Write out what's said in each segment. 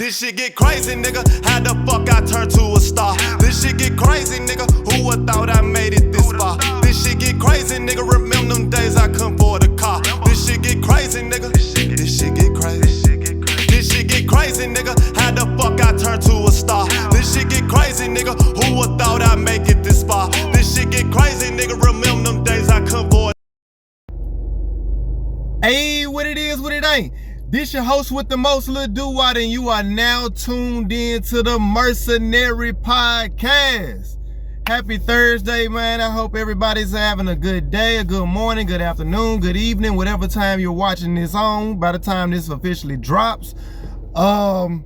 This shit get crazy, nigga. How the fuck I turn to a star? This shit get crazy, nigga. Who would thought I made it this far? This shit get crazy, nigga. Remember them days I couldn't afford a car. This shit get crazy, nigga. This shit get crazy. This shit get crazy, nigga. How the fuck I turn to a star? This shit get crazy, nigga. Who would thought I make it this far? This shit get crazy, nigga. Remember them days I couldn't afford. Hey, what it is, what it ain't. This your host with the most, Lil Duwatt, and you are now tuned in to the Mercenary podcast. Happy Thursday, man. I hope everybody's having a good day, a good morning, good afternoon, good evening, whatever time you're watching this on, by the time this officially drops. Man,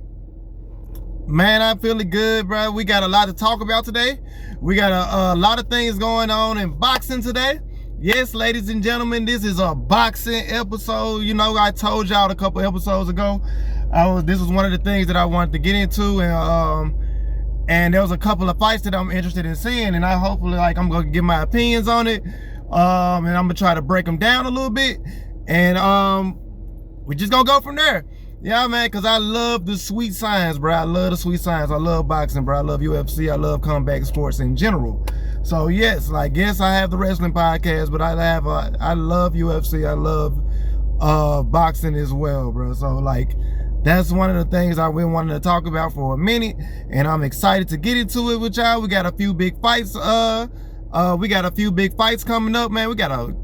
I'm feeling good, bro. We got a lot to talk about today. We got a lot of things going on in boxing today. Yes, ladies and gentlemen, this is a boxing episode. You know, I told y'all a couple episodes ago, this was one of the things that I wanted to get into, and there was a couple of fights that I'm interested in seeing, and I'm gonna give my opinions on it, and I'm gonna try to break them down a little bit, and we're just gonna go from there. Yeah, man, because I love the sweet science, bro. I love the sweet science. I love boxing, bro. I love UFC. I love combat sports in general. So yes, I have the wrestling podcast, but I love UFC. I love boxing as well, bro. So that's one of the things I've been wanting to talk about for a minute, and I'm excited to get into it with y'all. We got a few big fights. Coming up, man. We got a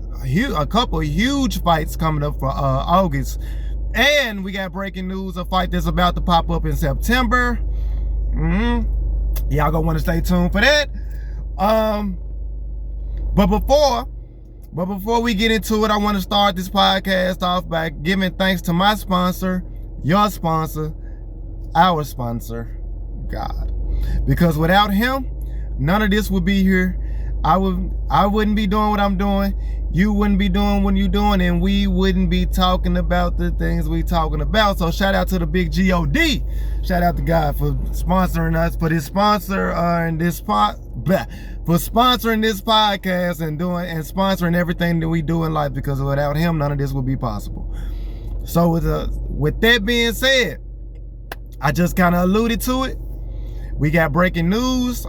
couple huge fights coming up for August. And we got breaking news, a fight that's about to pop up in September. Y'all gonna want to stay tuned for that. But before we get into it, I want to start this podcast off by giving thanks to my sponsor, your sponsor, our sponsor, God. Because without him, none of this would be here. I wouldn't be doing what I'm doing. You wouldn't be doing what you're doing, and we wouldn't be talking about the things we talking about. So shout out to the big G.O.D. Shout out to God for sponsoring us, for his sponsor for sponsoring this podcast and sponsoring everything that we do in life, because without him, none of this would be possible. So with that being said, I just kind of alluded to it. We got breaking news.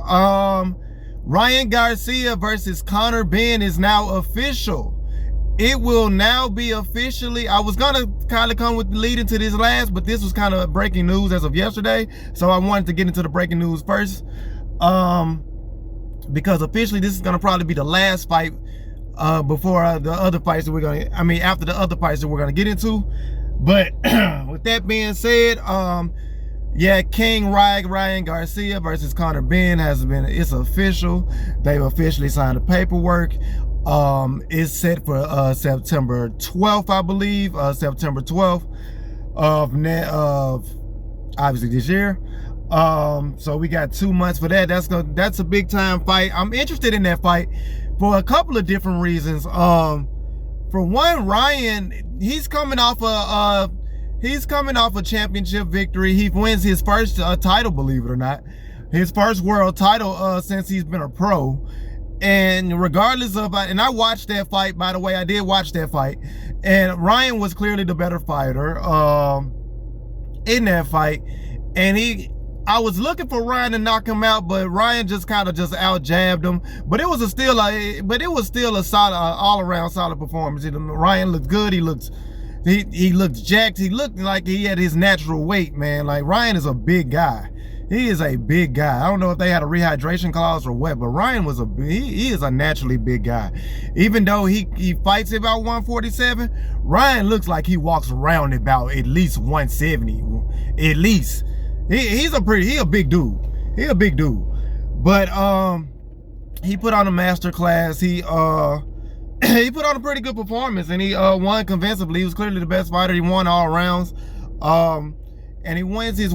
Ryan Garcia versus Conor Benn is now official. It will now be officially. I was gonna kind of come with the lead into this last, but this was kind of breaking news as of yesterday. So I wanted to get into the breaking news first, because officially this is gonna probably be the last fight before the other fights that after the other fights that we're gonna get into. But with that being said, King Ryan Garcia versus Conor Benn it's official. They've officially signed the paperwork. It's set for September 12th, I believe. September 12th of obviously this year. So we got 2 months for that. That's a big time fight. I'm interested in that fight for a couple of different reasons. For one, Ryan, he's coming off a championship victory. He wins his first title, believe it or not. His first world title since he's been a pro. And regardless of, and I watched that fight, by the way, I did watch that fight. And Ryan was clearly the better fighter in that fight. And I was looking for Ryan to knock him out, but Ryan just out jabbed him. But it was still a solid, all around solid performance. Ryan looked good. He looked jacked. He looked like he had his natural weight, man. Like, Ryan is a big guy. He is a big guy. I don't know if they had a rehydration clause or what, but Ryan he is a naturally big guy. Even though he fights about 147, Ryan looks like he walks around about at least 170. At least. He a big dude. He a big dude. But he put on a master class. He put on a pretty good performance, and he won convincingly. He was clearly the best fighter. He won all rounds, and he wins his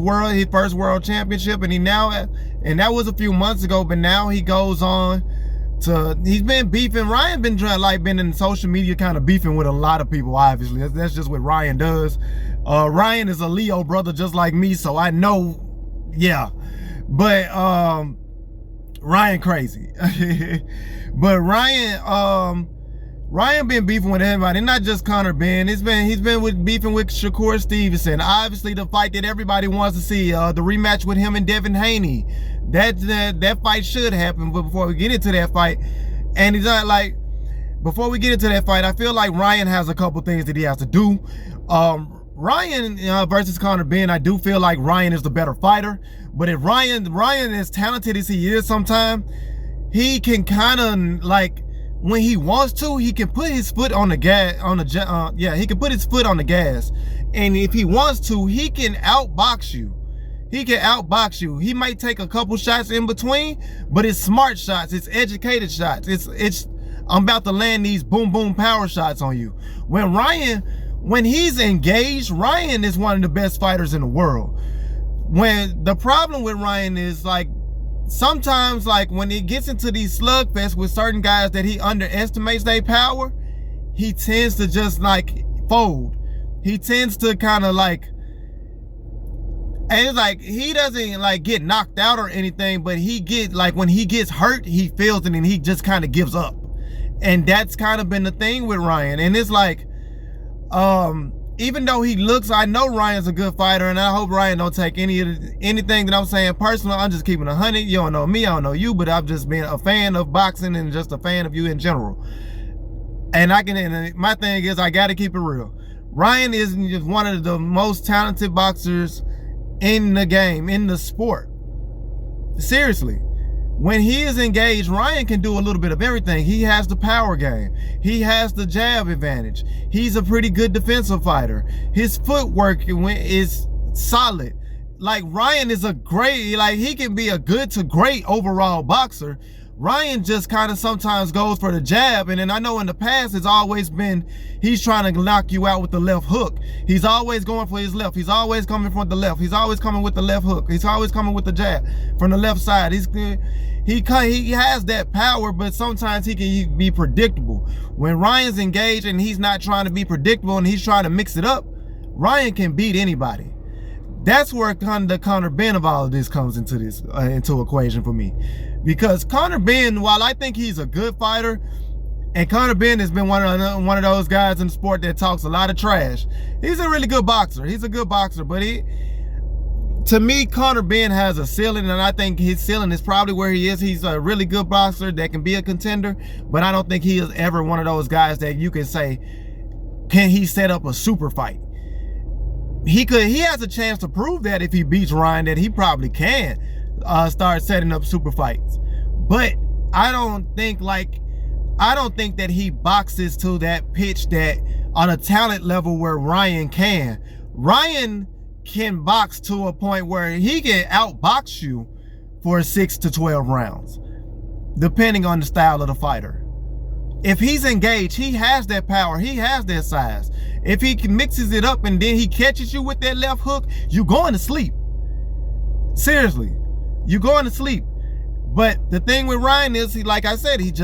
first world championship. And that was a few months ago. But now he goes on to. He's been beefing. Ryan been in social media, kind of beefing with a lot of people. Obviously, that's just what Ryan does. Ryan is a Leo brother, just like me, so I know. Yeah, but Ryan crazy. But Ryan Ryan been beefing with everybody, not just Conor Ben. He's been beefing with Shakur Stevenson. Obviously, the fight that everybody wants to see, the rematch with him and Devin Haney. That fight should happen. But before we get into that fight, and he's not like, before we get into that fight, I feel like Ryan has a couple things that he has to do. Ryan versus Conor Ben, I do feel like Ryan is the better fighter. But if Ryan, as talented as he is sometimes, he can kind of like, when he wants to, he can put his foot on the gas, he can put his foot on the gas. And if he wants to, he can outbox you. He can outbox you. He might take a couple shots in between, but it's smart shots, it's educated shots. I'm about to land these boom, boom power shots on you. When he's engaged, Ryan is one of the best fighters in the world. When the problem with Ryan is like, sometimes like when he gets into these slugfests with certain guys that he underestimates their power, he tends to just like fold. He tends to kind of like, and it's like he doesn't like get knocked out or anything, but he get like, when he gets hurt, he feels it and he just kind of gives up. And that's kind of been the thing with Ryan. And it's like, even though I know Ryan's a good fighter, and I hope Ryan don't take anything that I'm saying personal. I'm just keeping 100. You don't know me, I don't know you, but I've just been a fan of boxing and just a fan of you in general. And my thing is, I gotta keep it real. Ryan is just one of the most talented boxers in the game, in the sport. Seriously. When he is engaged, Ryan can do a little bit of everything. He has the power game. He has the jab advantage. He's a pretty good defensive fighter. His footwork is solid. Like, Ryan is he can be a good to great overall boxer. Ryan just kind of sometimes goes for the jab, and then I know in the past it's always been he's trying to knock you out with the left hook. He's always going for his left. He's always coming from the left. He's always coming with the left hook. He's always coming with the jab from the left side. He has that power, but sometimes he can be predictable. When Ryan's engaged and he's not trying to be predictable and he's trying to mix it up, Ryan can beat anybody. That's where the Conor Ben of all of this comes into equation for me. Because Conor Ben, while I think he's a good fighter, and Conor Ben has been one of those guys in the sport that talks a lot of trash, he's a really good boxer. He's a good boxer, but to me, Conor Ben has a ceiling, and I think his ceiling is probably where he is. He's a really good boxer that can be a contender, but I don't think he is ever one of those guys that you can say, can he set up a super fight? He has a chance to prove that if he beats Ryan, that he probably can start setting up super fights. But I don't think that he boxes to that pitch that on a talent level where Ryan can. Ryan can box to a point where he can outbox you for 6 to 12 rounds, depending on the style of the fighter. If he's engaged, he has that power, he has that size. If he mixes it up and then he catches you with that left hook, you're going to sleep. Seriously, you're going to sleep. But the thing with Ryan is, like I said, he's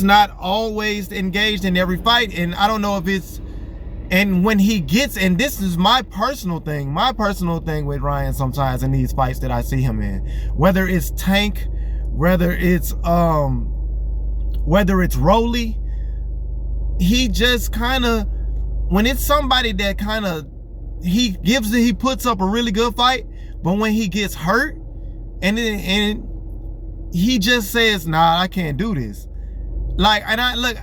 not always engaged in every fight. And I don't know if it's, and when he gets, and this is my personal thing with Ryan sometimes in these fights that I see him in, whether it's Tank, whether it's Rolly, he just kind of, when it's somebody that kind of, he puts up a really good fight, but when he gets hurt, and he just says, nah, I can't do this. Like, and I look,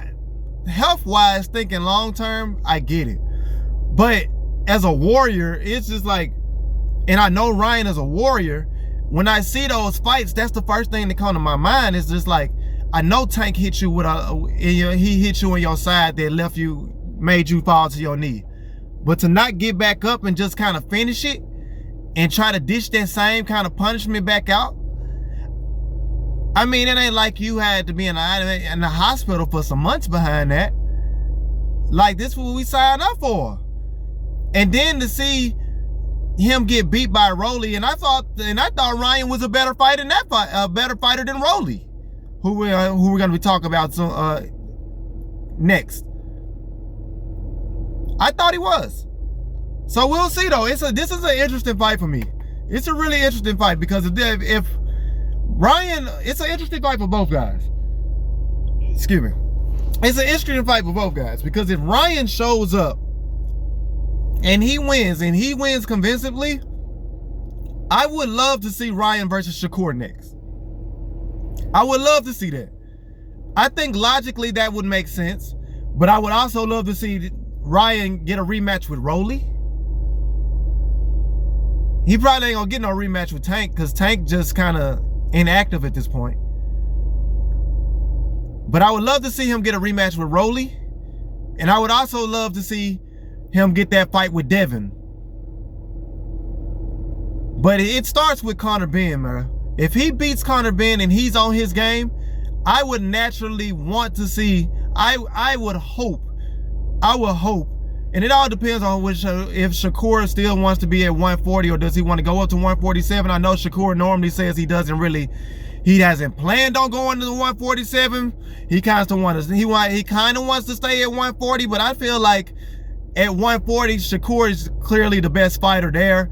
health-wise, thinking long-term, I get it. But as a warrior, it's just like, and I know Ryan is a warrior, when I see those fights, that's the first thing that comes to my mind. Is just like, I know Tank hit you he hit you on your side that made you fall to your knee. But to not get back up and just kind of finish it and try to dish that same kind of punishment back out. I mean, it ain't like you had to be in the hospital for some months behind that. Like, this is what we signed up for. And then to see him get beat by Rolly, and I thought Ryan was a better fighter than Rolly, who we're gonna be talking about next. I thought he was. So we'll see though. This is an interesting fight for me. It's a really interesting fight because if Ryan, it's an interesting fight for both guys. Excuse me. It's an interesting fight for both guys, because if Ryan shows up and he wins convincingly, I would love to see Ryan versus Shakur next. I would love to see that. I think logically that would make sense, but I would also love to see Ryan get a rematch with Rolly. He probably ain't gonna get no rematch with Tank, because Tank just kind of inactive at this point. But I would love to see him get a rematch with Rolly. And I would also love to see him get that fight with Devin. But it starts with Conor Benn, man. If he beats Conor Benn and he's on his game, I would naturally want to see, I would hope, and it all depends on if Shakur still wants to be at 140 or does he want to go up to 147. I know Shakur normally says he hasn't planned on going to the 147. He kind of wants to stay at 140, but I feel like at 140, Shakur is clearly the best fighter there.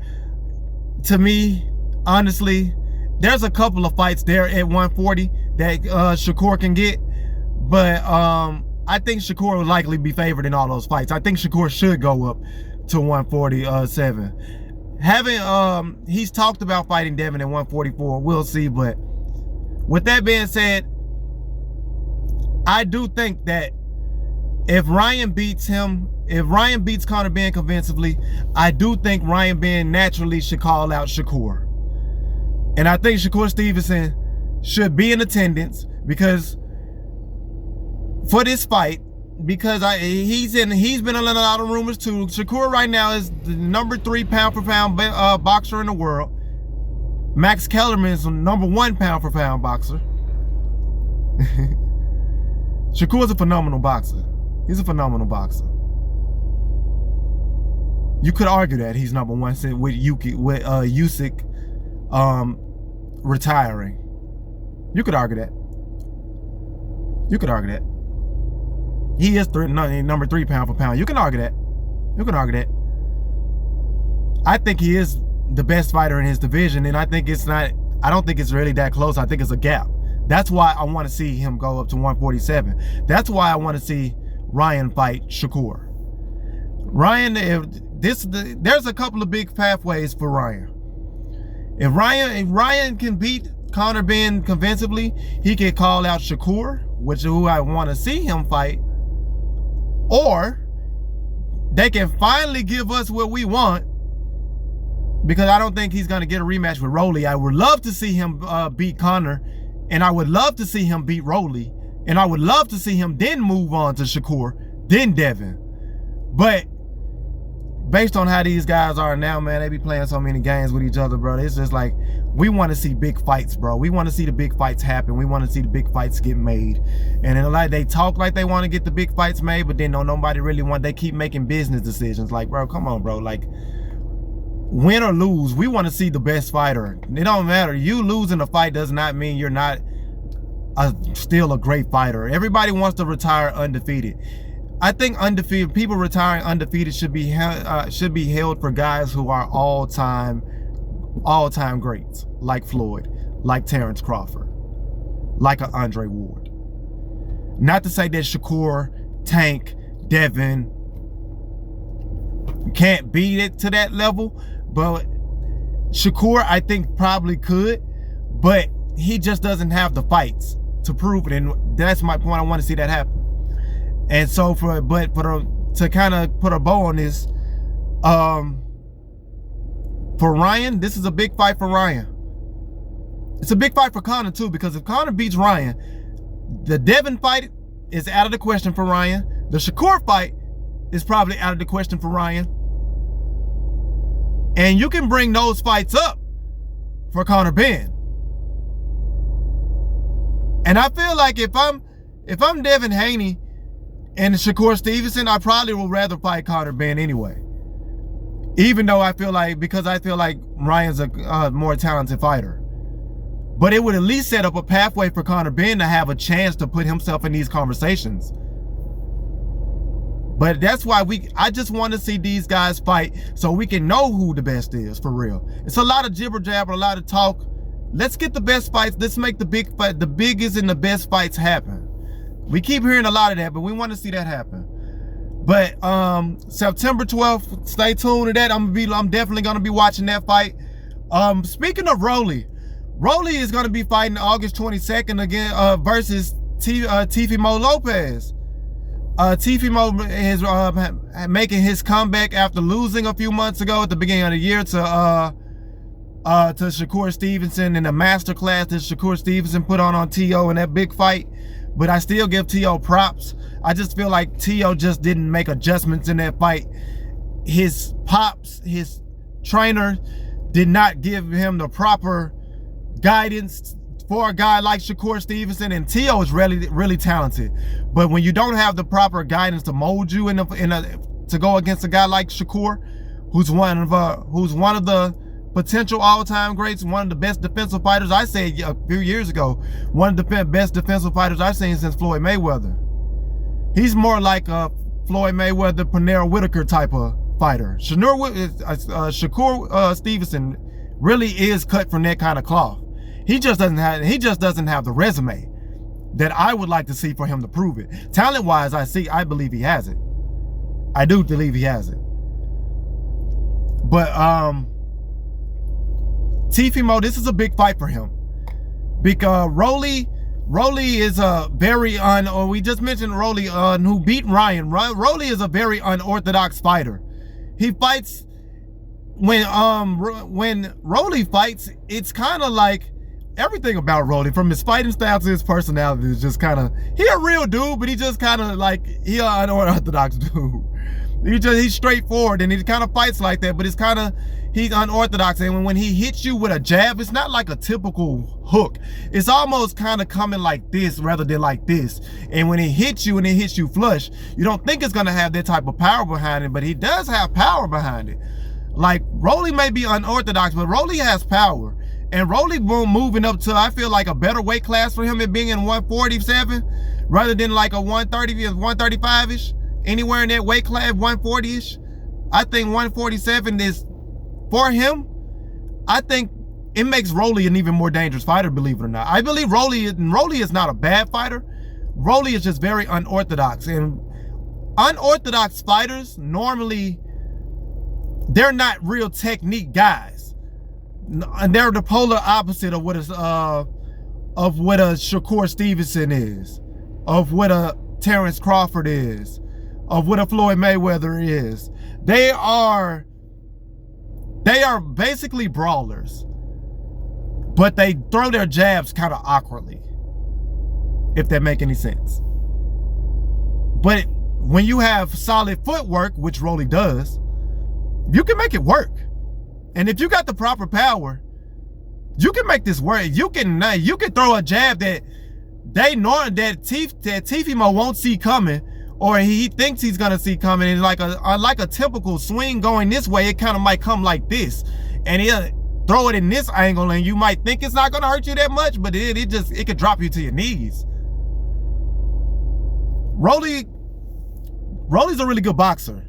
To me, honestly, there's a couple of fights there at 140 that Shakur can get, but I think Shakur would likely be favored in all those fights. I think Shakur should go up to 147. He's talked about fighting Devin at 144. We'll see, but with that being said, I do think that if Ryan beats Conor Benn convincingly, I do think Ryan Benn naturally should call out Shakur. And I think Shakur Stevenson should be in attendance for this fight, because he's been in a lot of rumors too. Shakur right now is the number 3 pound for pound boxer in the world. Max Kellerman is the number 1 pound for pound boxer. Shakur's a phenomenal boxer. He's a phenomenal boxer. You could argue that he's number 1 with Usyk retiring. You could argue that. He is number 3 pound for pound. You can argue that. I think he is the best fighter in his division, and I don't think it's really that close. I think it's a gap. That's why I want to see him go up to 147. That's why I want to see Ryan fight Shakur. There's a couple of big pathways for Ryan. If Ryan can beat Conor Benn convincingly, he can call out Shakur, who I want to see him fight, or they can finally give us what we want, because I don't think he's going to get a rematch with Rolly. I would love to see him beat Conor, and I would love to see him beat Rolly, and I would love to see him then move on to Shakur, then Devin. But based on how these guys are now, man, they be playing so many games with each other, bro. It's just like, we want to see big fights, bro. We want to see the big fights happen. We want to see the big fights get made. And then, like, they talk like they want to get the big fights made, but then nobody really they keep making business decisions. Like, bro, come on, bro. Like, win or lose, we want to see the best fighter. It don't matter. You losing a fight does not mean you're not still a great fighter. Everybody wants to retire undefeated. I think people retiring undefeated should be held for guys who are all-time greats, like Floyd, like Terrence Crawford, like a Andre Ward. Not to say that Shakur, Tank, Devin can't beat it to that level, but Shakur, I think, probably could, but he just doesn't have the fights to prove it, and that's my point. I want to see that happen. And so to kind of put a bow on this, for Ryan, this is a big fight for Ryan. It's a big fight for Conor too, because if Conor beats Ryan, the Devin fight is out of the question for Ryan. The Shakur fight is probably out of the question for Ryan. And you can bring those fights up for Conor Benn. And I feel like if I'm Devin Haney and Shakur Stevenson, I probably would rather fight Conor Benn anyway. Even though because I feel like Ryan's a more talented fighter. But it would at least set up a pathway for Conor Benn to have a chance to put himself in these conversations. But that's why I just want to see these guys fight so we can know who the best is, for real. It's a lot of jibber jabber, a lot of talk. Let's get the best fights. Let's make the biggest and the best fights happen. We keep hearing a lot of that, but we want to see that happen. But September 12th, stay tuned to that. I'm definitely gonna be watching that fight. Speaking of Rolly is gonna be fighting August 22nd again versus Teofimo Lopez. Teofimo is making his comeback after losing a few months ago at the beginning of the year to Shakur Stevenson in the masterclass that Shakur Stevenson put on T.O. in that big fight. But I still give T.O. props. I just feel like T.O. just didn't make adjustments in that fight. His pops, his trainer, did not give him the proper guidance for a guy like Shakur Stevenson. And T.O. is really talented. But when you don't have the proper guidance to mold you to go against a guy like Shakur, who's one of the potential all-time greats, one of the best defensive fighters. I said a few years ago, one of the best defensive fighters I've seen since Floyd Mayweather. He's more like a Floyd Mayweather, Pernell Whitaker type of fighter. Shakur Stevenson really is cut from that kind of cloth. He just doesn't have the resume that I would like to see for him to prove it. Talent-wise, I believe he has it. I do believe he has it. But Teofimo, this is a big fight for him because Rolly is a very we just mentioned Rolly who beat Ryan. Rolly is a very unorthodox fighter. He fights when Rolly fights, it's kind of like everything about Rolly, from his fighting style to his personality, is just kind of, he a real dude, but he just kind of like, he an unorthodox dude. He's straightforward and he kind of fights like that, but it's kind of, he's unorthodox. And when he hits you with a jab, it's not like a typical hook. It's almost kind of coming like this rather than like this. And when he hits you and it hits you flush, you don't think it's going to have that type of power behind it, but he does have power behind it. Like, Rolly may be unorthodox, but Rolly has power. And Rolly moving up to, I feel like, a better weight class for him at being in 147 rather than like a 130, 135-ish. Anywhere in that weight class, 140-ish. I think 147 is, for him, I think it makes Rolly an even more dangerous fighter, believe it or not. I believe Rolly is not a bad fighter. Rolly is just very unorthodox. And unorthodox fighters, normally, they're not real technique guys. And they're the polar opposite of what a Shakur Stevenson is, of what a Terrence Crawford is, of what a Floyd Mayweather is. They are basically brawlers, but they throw their jabs kind of awkwardly, if that make any sense. But when you have solid footwork, which Rolly does, you can make it work. And if you got the proper power, you can make this work. You can throw a jab that Teofimo won't see coming, or he thinks he's gonna see coming. And like a typical swing going this way, it kind of might come like this, and he'll throw it in this angle, and you might think it's not gonna hurt you that much, but it could drop you to your knees. Rolly's a really good boxer.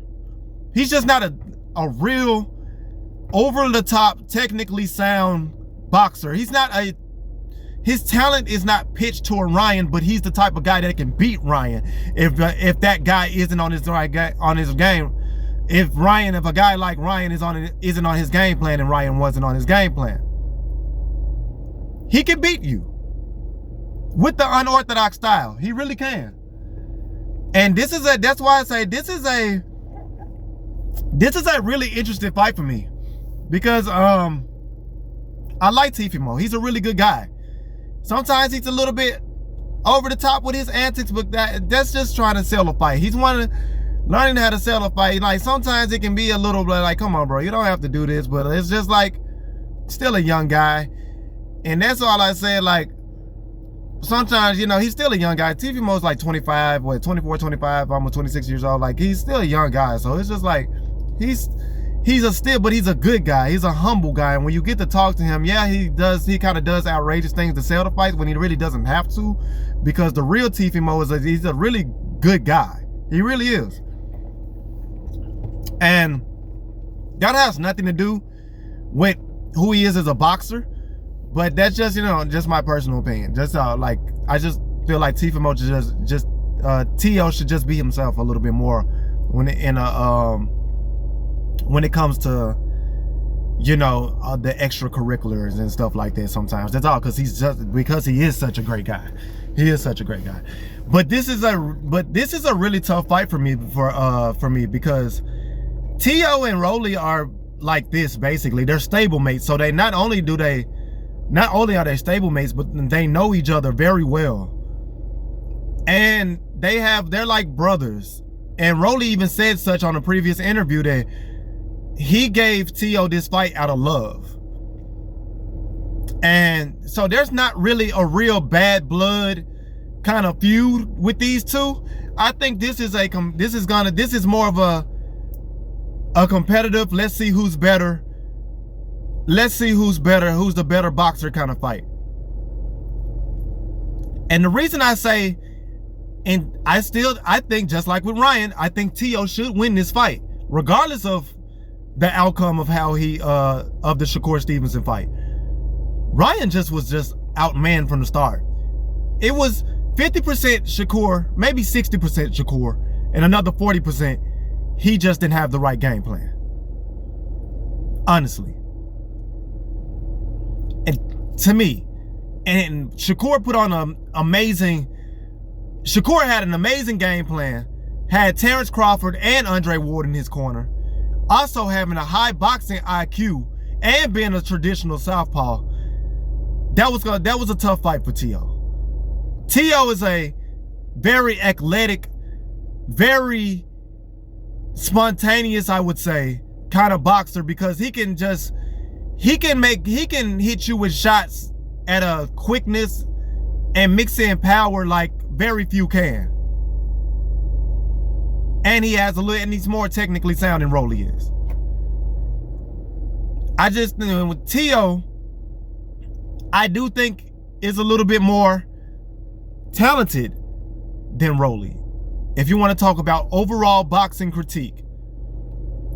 He's just not a real over-the-top, technically sound boxer. His talent is not pitched toward Ryan, but he's the type of guy that can beat Ryan if that guy isn't on his game. If a guy like Ryan isn't on his game plan and Ryan wasn't on his game plan, he can beat you with the unorthodox style. He really can. And that's why I say this is a really interesting fight for me. Because I like Teofimo. He's a really good guy. Sometimes he's a little bit over the top with his antics, but that's just trying to sell a fight. He's learning how to sell a fight. Like, sometimes it can be a little bit like, come on, bro, you don't have to do this, but it's just like, still a young guy. And that's all I said. Like, sometimes, he's still a young guy. Teofimo's like 24, 25, almost 26 years old. Like, he's still a young guy. So it's just like, but he's a good guy. He's a humble guy. And when you get to talk to him, yeah, he kind of does outrageous things to sell the fights when he really doesn't have to, because the real Teofimo he's a really good guy. He really is. And that has nothing to do with who he is as a boxer, but that's just, just my personal opinion. Just feel like Tifimo T.O. should just be himself a little bit more when it comes to, you know, the extracurriculars and stuff like that. Sometimes that's all because he is such a great guy. He is such a great guy. But this is a really tough fight for me because T.O. and Rolly are like this basically. They're stablemates, so they not only are they stablemates, but they know each other very well, and they're like brothers. And Rolly even said such on a previous interview that he gave T.O. this fight out of love. And so there's not really a real bad blood kind of feud with these two. I think this is more of a competitive, let's see who's better. Let's see who's the better boxer kind of fight. And the reason I say, and I think just like with Ryan, I think T.O. should win this fight, regardless of the outcome of how he of the Shakur Stevenson fight. Ryan was outmanned from the start. It was 50% Shakur, maybe 60% Shakur, and another 40% he just didn't have the right game plan. Honestly. And to me, and Shakur Shakur had an amazing game plan, had Terrence Crawford and Andre Ward in his corner, also having a high boxing IQ and being a traditional southpaw. That was a tough fight for T.O. T.O. is a very athletic, very spontaneous, I would say, kind of boxer, because he can hit you with shots at a quickness and mix in power like very few can. And he's more technically sound than Rolly is. With T.O., I do think is a little bit more talented than Rolly, if you want to talk about overall boxing critique.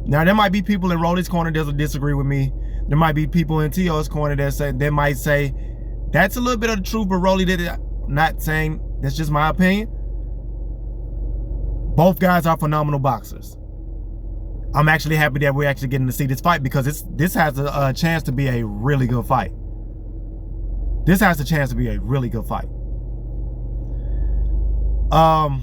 Now, there might be people in Rolly's corner that disagree with me. There might be people in T.O.'s corner that might say that's a little bit of the truth, but Rolly did it. Not saying that's just my opinion. Both guys are phenomenal boxers. I'm actually happy that we're actually getting to see this fight, because this has a chance to be a really good fight. This has a chance to be a really good fight. I'm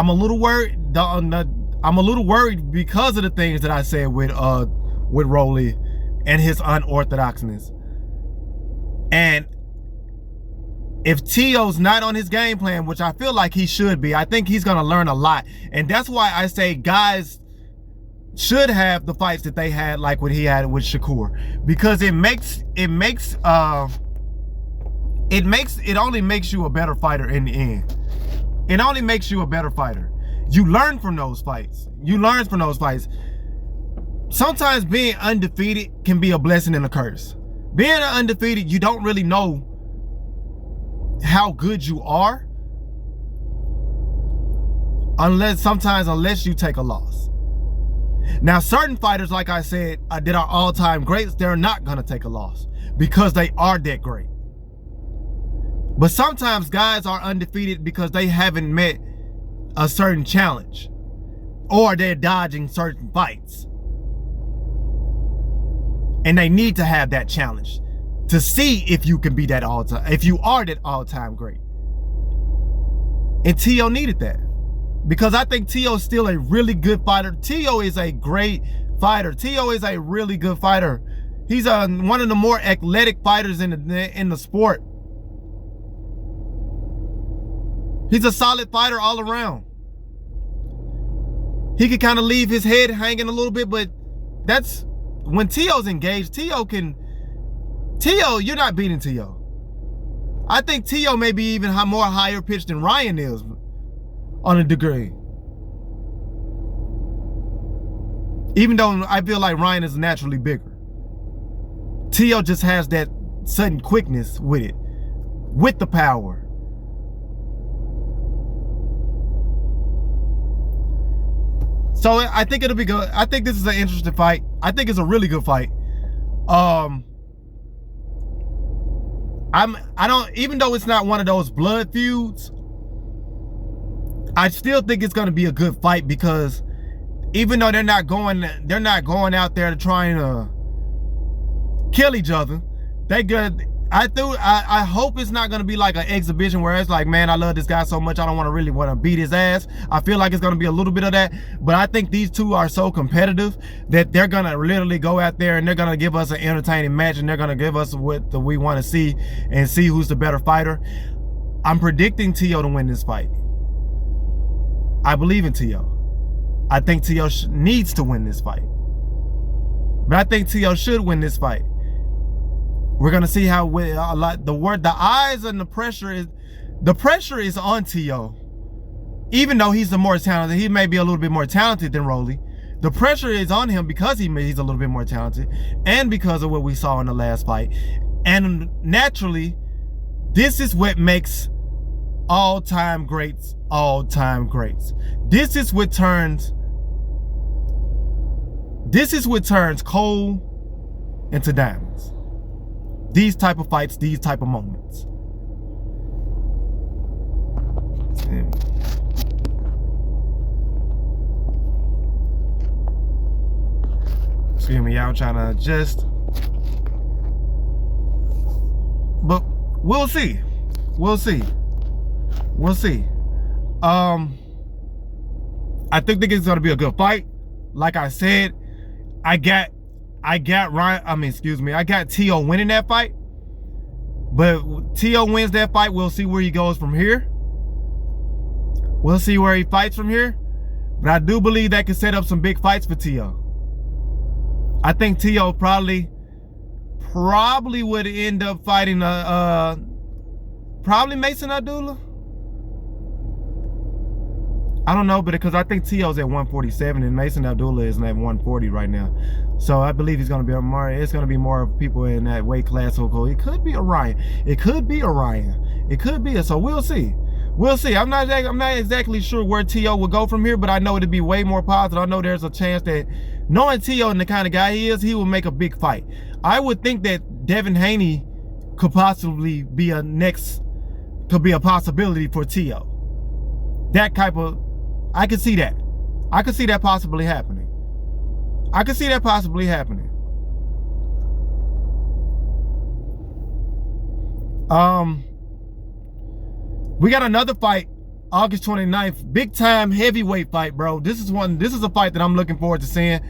a little worried. I'm a little worried because of the things that I said with Rolly and his unorthodoxness. And if T.O.'s not on his game plan, which I feel like he should be, I think he's gonna learn a lot. And that's why I say guys should have the fights that they had, like what he had with Shakur, because it only makes you a better fighter in the end. It only makes you a better fighter. You learn from those fights. Sometimes being undefeated can be a blessing and a curse. Being undefeated, you don't really know how good you are unless you take a loss. Now, certain fighters, like I said, that are all-time greats, they're not gonna take a loss because they are that great. But sometimes guys are undefeated because they haven't met a certain challenge, or they're dodging certain fights, and they need to have that challenge to see if you can be that if you are that all-time great. And T.O. needed that, because I think T.O. is still a really good fighter. T.O. is a great fighter. T.O. is a really good fighter. He's one of the more athletic fighters in the sport. He's a solid fighter all around. He can kind of leave his head hanging a little bit, but that's when T.O.'s engaged. T.O., you're not beating T.O. I think T.O. may be even more higher pitched than Ryan is on a degree. Even though I feel like Ryan is naturally bigger. T.O. just has that sudden quickness with it, with the power. So I think it'll be good. I think this is an interesting fight. I think it's a really good fight. I don't, even though it's not one of those blood feuds, I still think it's gonna be a good fight, because even though they're not going out there to trying to kill each other, they good. I hope it's not gonna be like an exhibition where it's like, man, I love this guy so much I don't really want to beat his ass. I feel like it's gonna be a little bit of that, but I think these two are so competitive that they're gonna literally go out there and they're gonna give us an entertaining match, and they're gonna give us what we want to see, and see who's the better fighter. I'm predicting Tio to win this fight. I believe in Tio. I think Tio needs to win this fight, but I think Tio should win this fight. We're gonna see how the eyes and the pressure is on Tio. Even though he's the more talented, he may be a little bit more talented than Rolly. The pressure is on him because he's a little bit more talented, and because of what we saw in the last fight. And naturally, this is what makes all-time greats all-time greats. This is what turns coal into diamonds. These type of fights, these type of moments. Excuse me, y'all, trying to adjust. But we'll see. We'll see. We'll see. I think it's gonna be a good fight. Like I said, I got Tio winning that fight. But Tio wins that fight, we'll see where he goes from here. We'll see where he fights from here. But I do believe that can set up some big fights for Tio. I think Tio probably would end up fighting probably Mason Abdullah. I don't know, but because I think Tio's at 147 and Mason Abdullah is at 140 right now. So I believe it's gonna be more people in that weight class. So it could be Orion. It could be so we'll see. We'll see. I'm not exactly sure where Tio will go from here, but I know it'd be way more positive. I know there's a chance that, knowing Tio and the kind of guy he is, he will make a big fight. I would think that Devin Haney could possibly be a possibility for Tio. That type of, I could see that. I could see that possibly happening. We got another fight, August 29th, big time heavyweight fight, bro. This is a fight that I'm looking forward to seeing.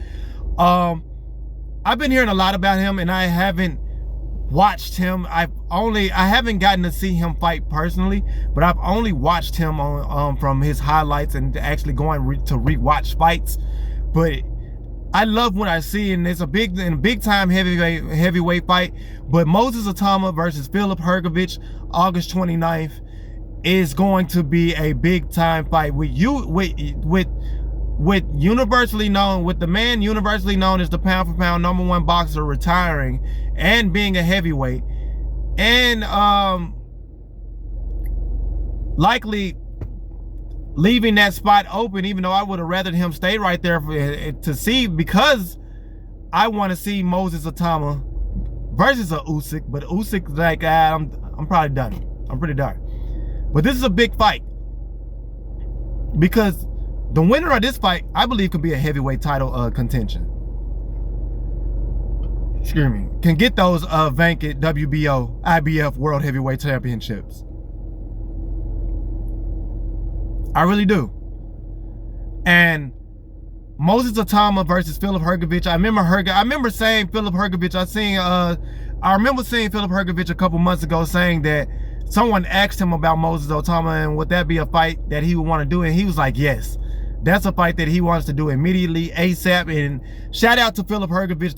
I've been hearing a lot about him, and I haven't watched him. I haven't gotten to see him fight personally, but I've only watched him on from his highlights and actually going to rewatch fights. But I love what I see, and it's a big time heavyweight fight. But Moses Atama versus Filip Hrgović, August 29th, is going to be a big time fight with the man universally known as the pound for pound #1 boxer retiring and being a heavyweight, and likely leaving that spot open, even though I would have rather him stay right there to see, because I want to see Moses Atama versus a Usyk. But Usyk, like, I'm probably done. I'm pretty done. But this is a big fight, because the winner of this fight, I believe, could be a heavyweight title contention. Excuse me. Can get those vacant WBO, IBF World Heavyweight Championships. I really do. And Moses Atama versus Filip Hrgović. I remember seeing Filip Hrgović. I remember seeing Filip Hrgović a couple months ago saying that someone asked him about Moses Atama and would that be a fight that he would want to do, and he was like, yes. That's a fight that he wants to do immediately, ASAP. And shout out to Filip Hrgović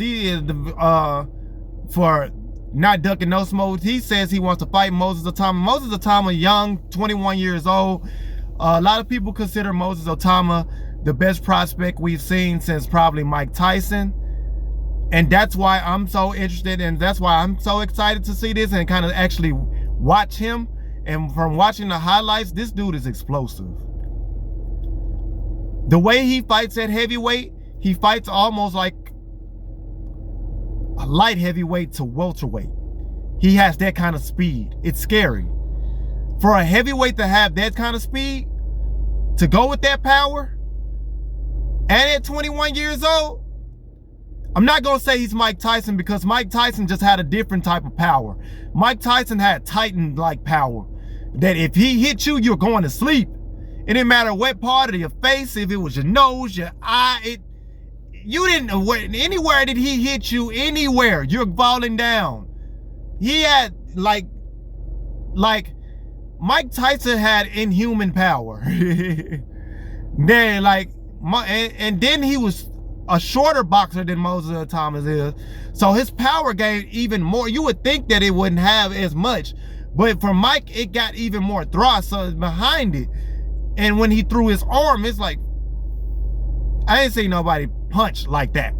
for not ducking no smoke. He says he wants to fight Moses Atama. Moses Atama, young, 21 years old. A lot of people consider Moses Atama the best prospect we've seen since probably Mike Tyson. And that's why I'm so interested, and that's why I'm so excited to see this and kind of actually watch him. And from watching the highlights, this dude is explosive. The way he fights at heavyweight, he fights almost like a light heavyweight to welterweight. he has that kind of speed. It's scary. For a heavyweight to have that kind of speed, to go with that power, and at 21 years old, I'm not going to say he's Mike Tyson, because Mike Tyson just had a different type of power. Mike Tyson had Titan-like power, that if he hit you, you're going to sleep. It didn't matter what part of your face, if it was your nose, your eye, you didn't, anywhere did he hit you, anywhere, you're falling down. He had, like Mike Tyson had inhuman power. Then, like, and then he was a shorter boxer than Moses Thomas is, so his power gained even more. You would think that it wouldn't have as much, but for Mike, it got even more thrust, so it's behind it. And when he threw his arm, it's like, I ain't seen nobody punch like that.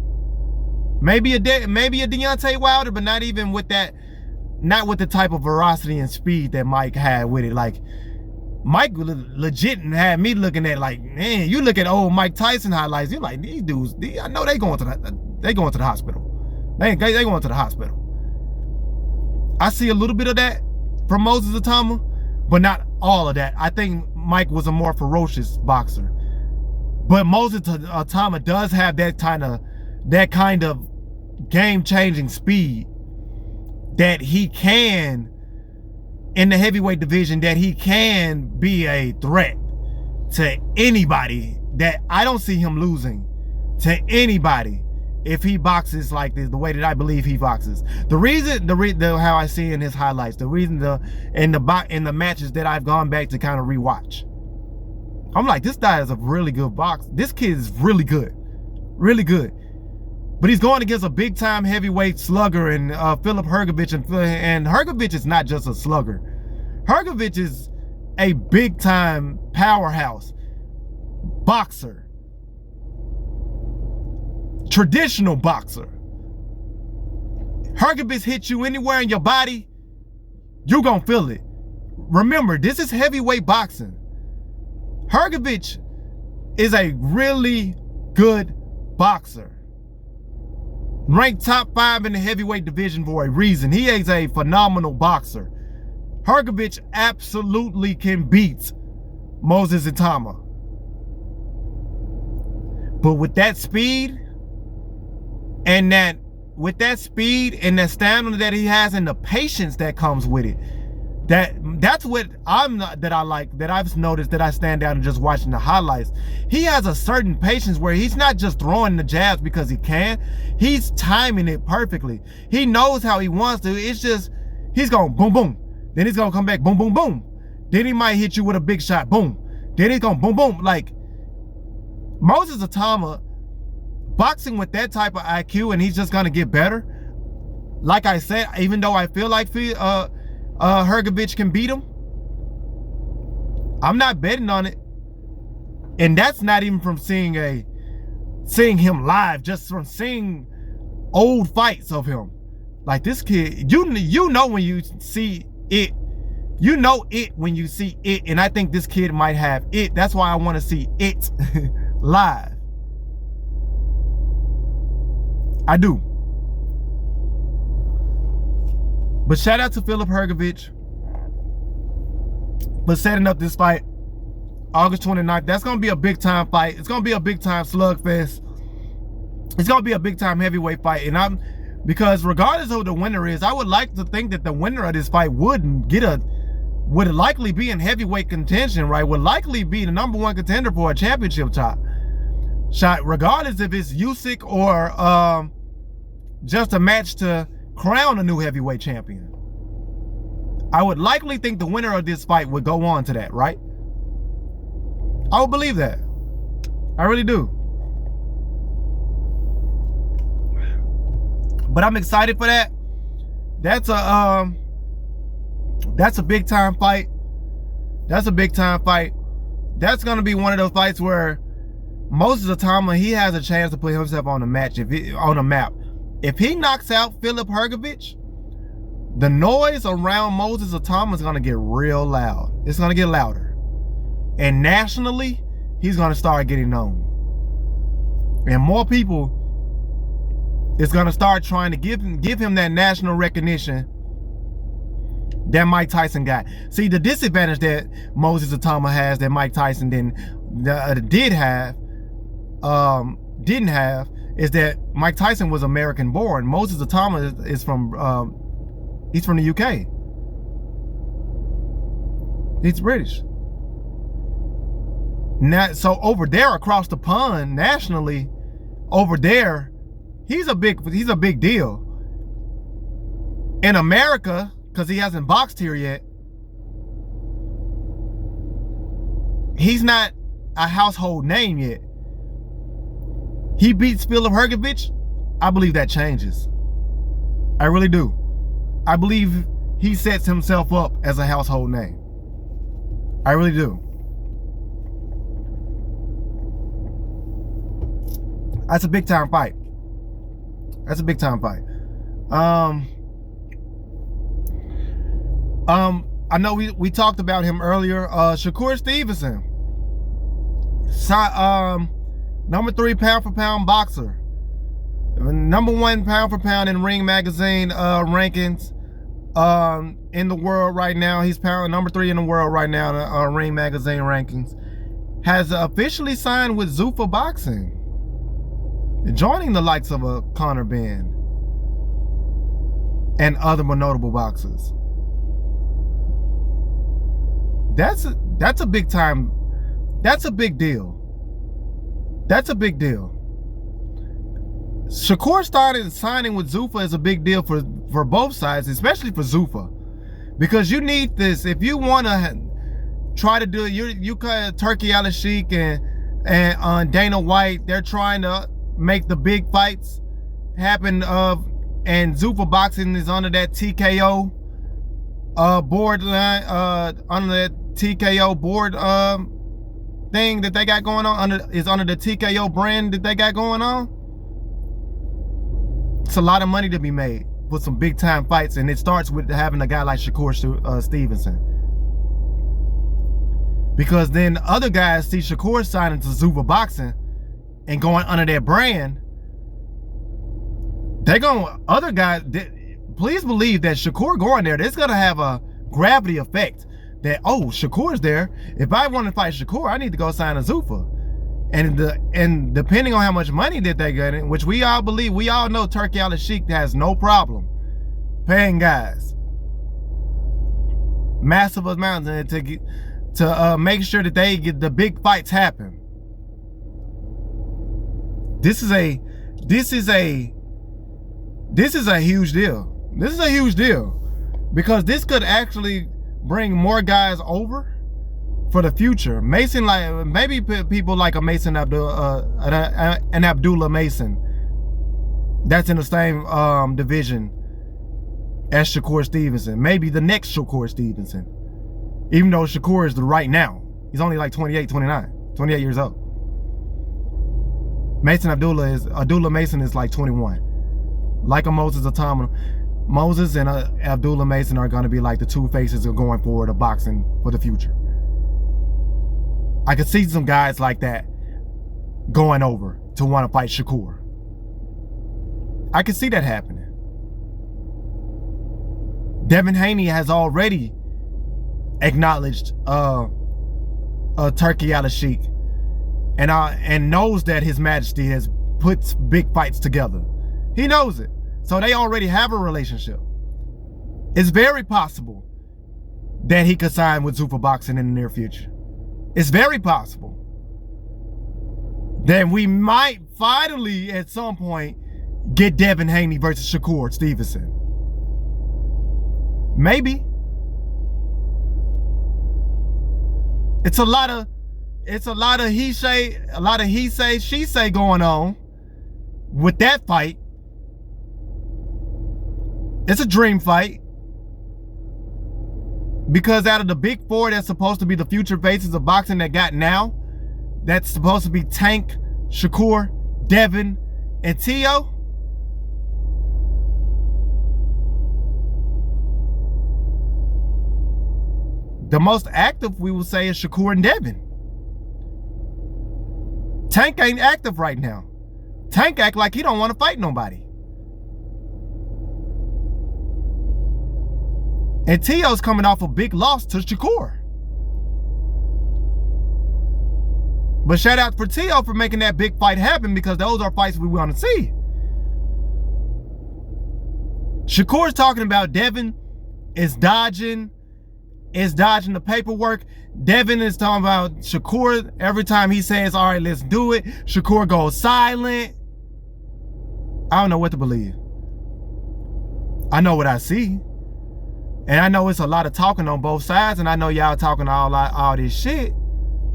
Maybe a Deontay Wilder, but not even with that, not with the type of velocity and speed that Mike had with it. Like, Mike legit had me looking at, like, man, you look at old Mike Tyson highlights, you're like, these dudes, I know they going to the hospital. They going to the hospital. I see a little bit of that from Moses Atama, but not all of that. I think Mike was a more ferocious boxer. But Moses Atama does have that kind of game-changing speed that he can, in the heavyweight division, that he can be a threat to anybody, that I don't see him losing to anybody if he boxes like this, the way that I believe he boxes. The reason how I see in his highlights, the reason in the matches that I've gone back to kind of rewatch, I'm like, this guy is a really good boxer. This kid is really good. Really good. But he's going against a big-time heavyweight slugger and Filip Hrgović, and Hrgović is not just a slugger. Hrgović is a big-time powerhouse boxer. Traditional boxer. Hrgović hits you anywhere in your body, you're going to feel it. Remember, this is heavyweight boxing. Hrgović is a really good boxer. Ranked top 5 in the heavyweight division for a reason. He is a phenomenal boxer. Hrgović absolutely can beat Moses Atama. But with that speed and that stamina that he has and the patience that comes with it, that's what I like, that I've noticed, that I stand down and just watching the highlights. He has a certain patience where he's not just throwing the jabs because he can. He's timing it perfectly. He knows how he wants to. It's just, he's going boom, boom. Then he's going to come back, boom, boom, boom. Then he might hit you with a big shot, boom. Then he's going boom, boom. Like, Moses Atama, boxing with that type of IQ, and he's just going to get better. Like I said, even though I feel like Hrgović can beat him, I'm not betting on it. And that's not even from seeing him live, just from seeing old fights of him. Like, this kid, you know when you see it. You know it when you see it. And I think this kid might have it. That's why I want to see it live. I do. But shout out to Filip Hrgović for setting up this fight, August 29th. That's going to be a big-time fight. It's going to be a big-time slugfest. It's going to be a big-time heavyweight fight. And because regardless of who the winner is, I would like to think that the winner of this fight would likely be in heavyweight contention, right? Would likely be the #1 contender for a championship shot, regardless if it's Usyk or just a match to crown a new heavyweight champion. I would likely think the winner of this fight would go on to that, right? I would believe that. I really do. But I'm excited for that. That's a big time fight. That's a big time fight. That's gonna be one of those fights where Moses Atama, he has a chance to put himself on the map. If he knocks out Filip Hrgović, the noise around Moses Atama is gonna get real loud. It's gonna get louder. And nationally, he's gonna start getting known. And more people is gonna start trying to give him that national recognition that Mike Tyson got. See, the disadvantage that Moses Atama has that Mike Tyson didn't have is that Mike Tyson was American born. Moses Atama is from he's from the UK. He's British. Now, so over there across the pond, nationally, over there, he's a big deal. In America, because he hasn't boxed here yet, he's not a household name yet. He beat Spiller Hergovich. I believe that changes. I really do. I believe he sets himself up as a household name. I really do. That's a big time fight. That's a big time fight. I know we talked about him earlier. Shakur Stevenson, number 3 pound for pound boxer, number 1 pound for pound in Ring Magazine rankings in the world right now. He's number 3 in the world right now in Ring Magazine rankings. Has officially signed with Zuffa Boxing, joining the likes of a Conor Benn and other more notable boxers. That's a big time. That's a big deal. That's a big deal. Shakur started signing with Zuffa is a big deal for both sides, especially for Zuffa, because you need this if you want to try to do it. You cut Turkey Al Sheikh and Dana White. They're trying to make the big fights happen. And Zuffa Boxing is under that TKO board line, under that TKO board thing that they got going on. Under the TKO brand that they got going on. It's a lot of money to be made with some big time fights, and it starts with having a guy like Shakur Stevenson. Because then other guys see Shakur signing to Zuffa Boxing and going under their brand. Other guys, please believe that Shakur going there, it's gonna have a gravity effect. That, oh, Shakur's there. If I want to fight Shakur, I need to go sign a Zuffa. And depending on how much money that they get in, which we all believe, we all know Turkey Al Sheikh has no problem paying guys massive amounts to make sure that they get the big fights happen. This is a huge deal. This is a huge deal because this could actually bring more guys over for the future. Mason, like maybe people like a Mason Abdullah Mason, that's in the same division as Shakur Stevenson. Maybe the next Shakur Stevenson, even though Shakur is the right now. He's only like 28 years old. Abdullah Mason is like 21. Like a Moses Atama. Moses and Abdullah Mason are going to be like the two faces of going forward of boxing for the future. I could see some guys like that going over to want to fight Shakur. I could see that happening. Devin Haney has already acknowledged Turkey Al Sheikh and knows that His Majesty has put big fights together. He knows it. So they already have a relationship. It's very possible that he could sign with Zuffa Boxing in the near future. It's very possible. Then we might finally at some point get Devin Haney versus Shakur Stevenson. Maybe. It's a lot of he say, she say going on with that fight. It's a dream fight. Because out of the big four that's supposed to be the future faces of boxing that got now, that's supposed to be Tank, Shakur, Devin, and Tio. The most active, we will say, is Shakur and Devin. Tank ain't active right now. Tank act like he don't want to fight nobody. And Tio's coming off a big loss to Shakur. But shout out for Tio for making that big fight happen, because those are fights we want to see. Shakur's talking about Devin is dodging the paperwork. Devin is talking about Shakur. Every time he says, all right, let's do it, Shakur goes silent. I don't know what to believe. I know what I see. And I know it's a lot of talking on both sides, and I know y'all talking all this shit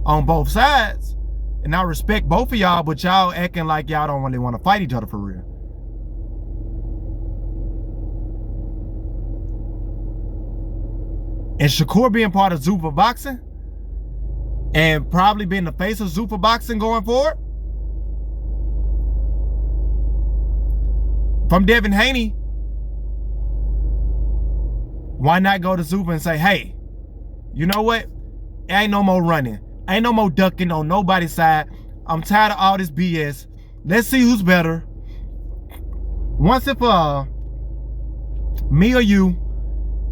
on both sides. And I respect both of y'all, but y'all acting like y'all don't really want to fight each other for real. And Shakur being part of Zuffa Boxing and probably being the face of Zuffa Boxing going forward. From Devin Haney, why not go to Zuffa and say, hey, you know what? Ain't no more running. Ain't no more ducking on nobody's side. I'm tired of all this BS. Let's see who's better. Once and for all, me or you,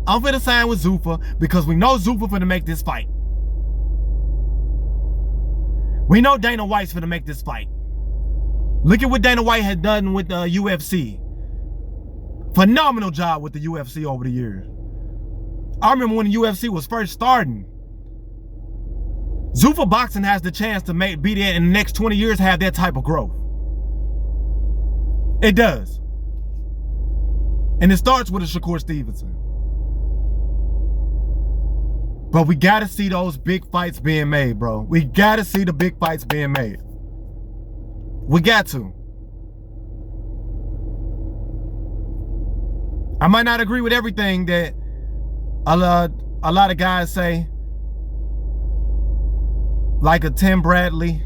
I'm finna sign with Zuffa because we know Zuffa finna make this fight. We know Dana White's finna make this fight. Look at what Dana White had done with the UFC. Phenomenal job with the UFC over the years. I remember when the UFC was first starting. Zuffa Boxing has the chance to be there in the next 20 years, have that type of growth. It does. And it starts with a Shakur Stevenson. But we gotta see those big fights being made, bro. We gotta see the big fights being made. We got to. I might not agree with everything that a lot of guys say, like a Tim Bradley.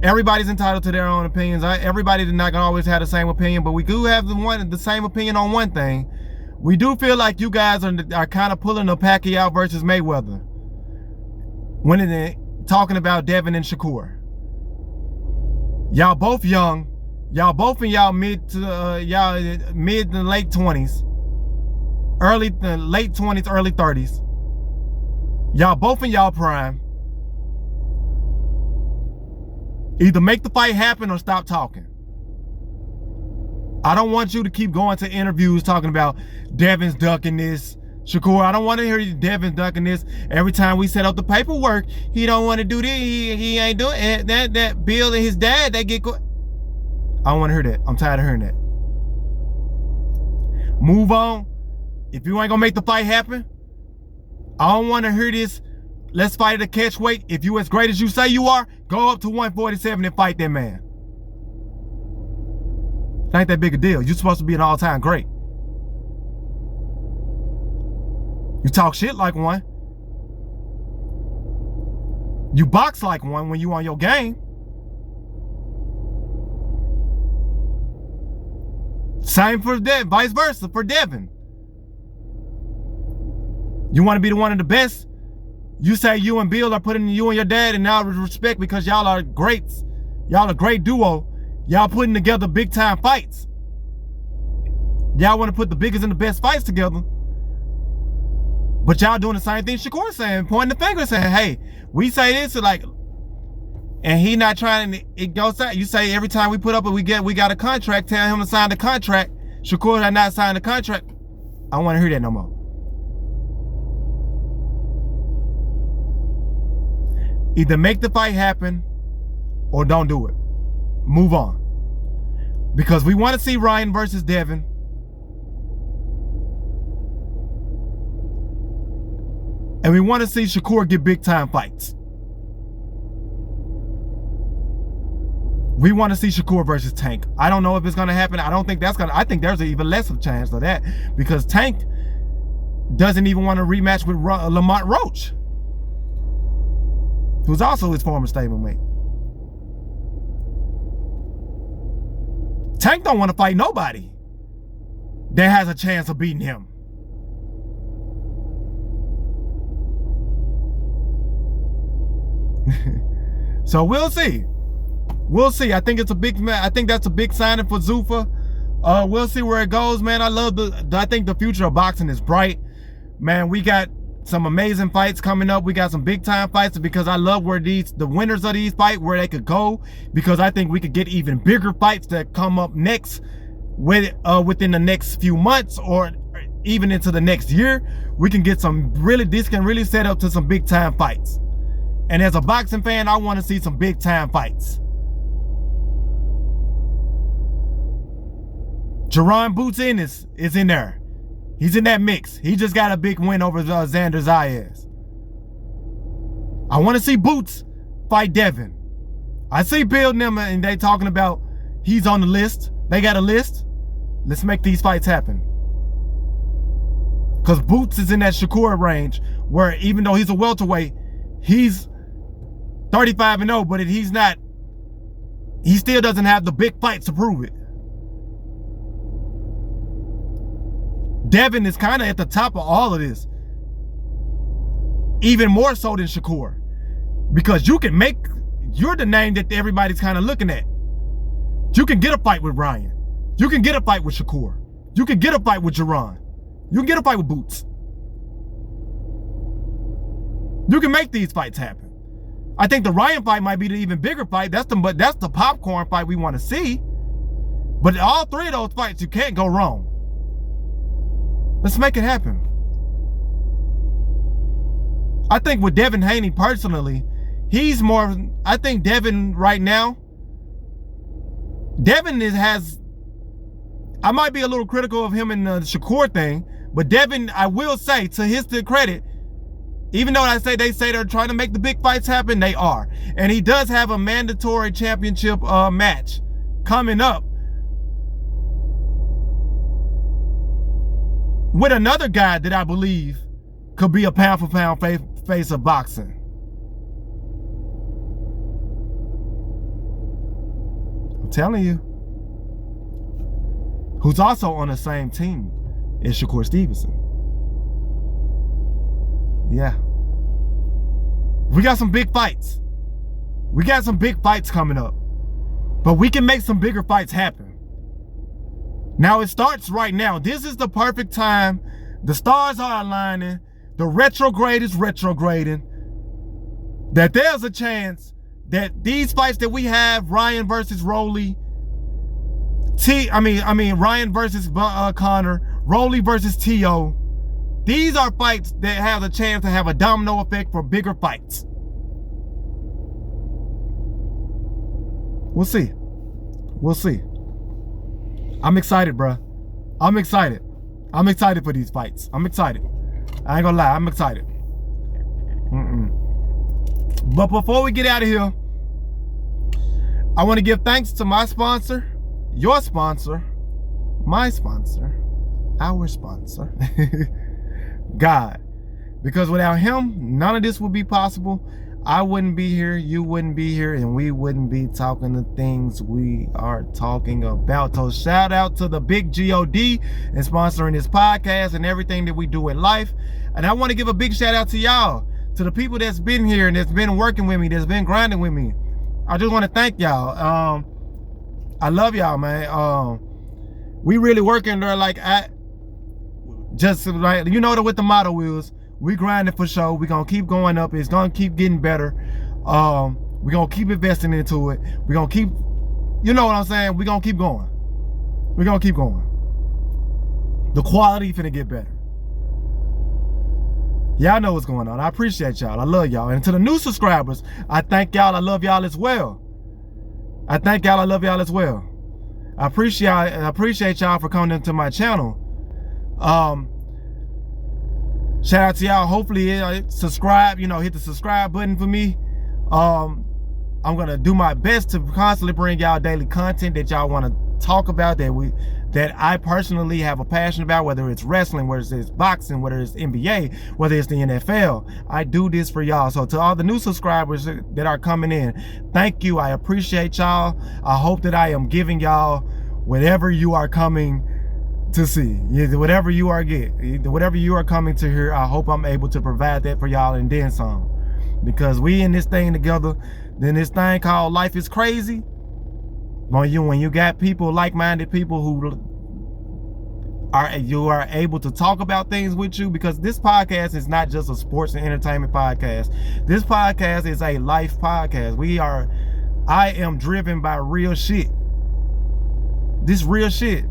Everybody's entitled to their own opinions. Everybody's not gonna always have the same opinion, but we do have the same opinion on one thing. We do feel like you guys are kind of pulling a Pacquiao versus Mayweather when it talking about Devin and Shakur. Y'all both young. Y'all both in y'all mid to late 20s, late 20s, early 30s. Y'all both in y'all prime. Either make the fight happen or stop talking. I don't want you to keep going to interviews talking about Devin's ducking this. Shakur, I don't want to hear you Devin's ducking this. Every time we set up the paperwork, he don't want to do this. He ain't doing it. That Bill and his dad, they get I don't want to hear that. I'm tired of hearing that. Move on. If you ain't gonna make the fight happen, I don't want to hear this. Let's fight at a catch weight. If you as great as you say you are, go up to 147 and fight that man. It ain't that big a deal. You're supposed to be an all-time great. You talk shit like one. You box like one when you on your game. Same for Devin, vice versa for Devin. You want to be the one of the best? You say you and Bill are putting you and your dad in our respect because y'all are greats. Y'all a great duo. Y'all putting together big time fights. Y'all want to put the biggest and the best fights together. But y'all doing the same thing Shakur saying, pointing the finger saying, hey, we say this like, and he not trying to, it goes out. You say every time we put up we got a contract, tell him to sign the contract. Shakur had not signed the contract. I don't want to hear that no more. Either make the fight happen or don't do it. Move on. Because we want to see Ryan versus Devin. And we want to see Shakur get big time fights. We want to see Shakur versus Tank. I don't know if it's going to happen. I don't think that's going to, I think there's an even less of a chance of that because Tank doesn't even want to rematch with Lamont Roach, who's also his former stablemate. Tank don't want to fight nobody that has a chance of beating him. So we'll see. We'll see. I think it's a big. I think that's a big signing for Zuffa. We'll see where it goes, man. I think the future of boxing is bright. man, we got some amazing fights coming up. We got some big time fights, because I love where the winners of these fights, where they could go, because I think we could get even bigger fights that come up next within the next few months, or even into the next year. We can get this can really set up to some big time fights. And as a boxing fan, I want to see some big time fights. Jerron Boots Ennis is in there. He's in that mix. He just got a big win over Xander Zayas. I want to see Boots fight Devin. I see Bill Nimmer and they talking about he's on the list. They got a list. Let's make these fights happen. Because Boots is in that Shakur range, where even though he's a welterweight, he's 35-0, but he still doesn't have the big fights to prove it. Devin is kind of at the top of all of this. Even more so than Shakur. Because you're the name that everybody's kind of looking at. You can get a fight with Ryan. You can get a fight with Shakur. You can get a fight with Jerron. You can get a fight with Boots. You can make these fights happen. I think the Ryan fight might be the even bigger fight. That's the popcorn fight we want to see. But all three of those fights, you can't go wrong. Let's make it happen. I think with Devin Haney personally, I think Devin right now, I might be a little critical of him in the Shakur thing, but Devin, I will say, to his credit, even though they say they're trying to make the big fights happen, they are. And he does have a mandatory championship match coming up with another guy that I believe could be a pound for pound face of boxing. I'm telling you. Who's also on the same team as Shakur Stevenson. Yeah. We got some big fights. We got some big fights coming up. But we can make some bigger fights happen. Now it starts right now. This is the perfect time. The stars are aligning. The retrograde is retrograding. That there's a chance that these fights that we have, Ryan versus Rolly, Ryan versus Connor, Rolly versus T.O., these are fights that have a chance to have a domino effect for bigger fights. We'll see. We'll see. I'm excited, bruh. I'm excited. I'm excited for these fights. I'm excited. I ain't gonna lie, I'm excited. But before we get out of here, I want to give thanks to my sponsor, your sponsor, my sponsor, our sponsor, God. Because without him, none of this would be possible. I wouldn't be here, you wouldn't be here, and we wouldn't be talking the things we are talking about. So shout out to the big G.O.D. and sponsoring this podcast and everything that we do in life. And I want to give a big shout out to y'all, to the people that's been here and that's been working with me, that's been grinding with me. I just want to thank y'all. I love y'all, man. We really working there what the motto is. We grinding for sure. We gonna keep going up. It's gonna keep getting better. We gonna keep investing into it. We gonna keep, you know what I'm saying? We gonna keep going. We gonna keep going. The quality finna get better. Y'all know what's going on. I appreciate y'all. I love y'all. And to the new subscribers, I thank y'all. I love y'all as well. I thank y'all. I love y'all as well. I appreciate y'all for coming into my channel. Shout out to y'all. Hopefully, subscribe. Hit the subscribe button for me. I'm gonna do my best to constantly bring y'all daily content that y'all want to talk about, that I personally have a passion about, whether it's wrestling, whether it's boxing, whether it's NBA, whether it's the NFL. I do this for y'all. So to all the new subscribers that are coming in, thank you. I appreciate y'all. I hope that I am giving y'all whatever you are coming to see. Whatever you are coming to hear, I hope I'm able to provide that for y'all and then some. Because we in this thing together, then this thing called life is crazy. When you got people, like-minded people who are able to talk about things with you, because this podcast is not just a sports and entertainment podcast. This podcast is a life podcast. I am driven by real shit. This real shit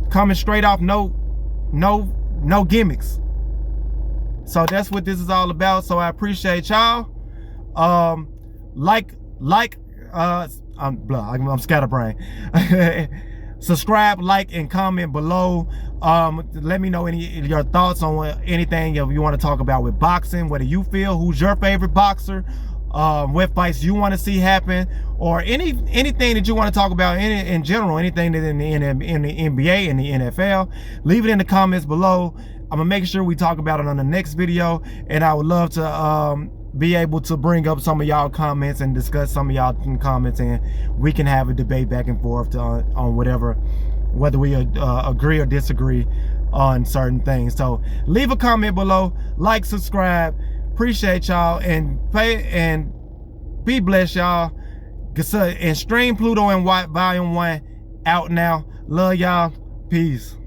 coming straight off, no gimmicks. So that's what this is all about. So I appreciate y'all. I'm scatterbrained. Subscribe, like, and comment below. Let me know your thoughts on anything you want to talk about with boxing. What do you feel? Who's your favorite boxer? What fights you want to see happen, or anything that you want to talk about in general, anything that in the NBA and the NFL. Leave it in the comments below. I'm gonna make sure we talk about it on the next video, and I would love to be able to bring up some of y'all comments and discuss some of y'all comments, and we can have a debate back and forth on whether we agree or disagree on certain things. So leave a comment below, like, subscribe. Appreciate y'all, and be blessed, y'all. And stream Pluto and Watt Volume 1 out now. Love y'all. Peace.